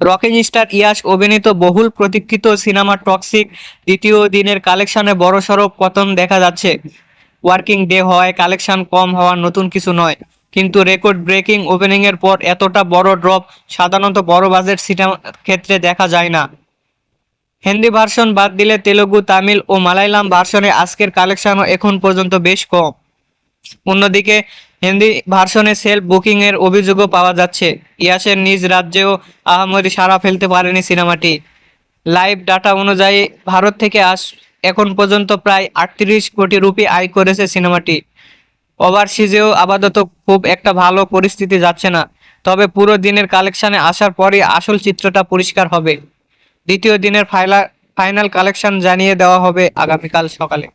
Rocking star Yash অভিনীত বহুল প্রতীক্ষিত সিনেমা টক্সিক দ্বিতীয় দিনের কালেকশনে বড়সড় পতন দেখা যাচ্ছে। ওয়ার্কিং ডে হওয়ায় কালেকশন কম হওয়ার নতুন কিছু নয়, কিন্তু রেকর্ড ব্রেকিং ওপেনিংয়ের পর এতটা বড় ড্রপ সাধারণত বড় বাজেট সিনেমার ক্ষেত্রে দেখা যায় না। হিন্দি ভার্সন বাদ দিলে তেলুগু, তামিল ও মালায়ালাম ভার্সনে আজকের কালেকশনও এখন পর্যন্ত বেশ কম। অন্যদিকে হিন্দি ভার্সনে সেলফ বুকিং এর অভিযোগও পাওয়া যাচ্ছে। ইয়াসের নিজ রাজ্যেও আহামরি সাড়া ফেলতে পারেনি সিনেমাটি। লাইভ ডাটা অনুযায়ী ভারত থেকে এখন পর্যন্ত প্রায় 38 কোটি রুপি আয় করেছে সিনেমাটি। ওভারসিজেও আপাতত খুব একটা ভালো পরিস্থিতি যাচ্ছে না, তবে পুরো দিনের কালেকশনে আসার পরই আসল চিত্রটা পরিষ্কার হবে। দ্বিতীয় দিনের ফাইনাল কালেকশন জানিয়ে দেওয়া হবে আগামীকাল সকালে।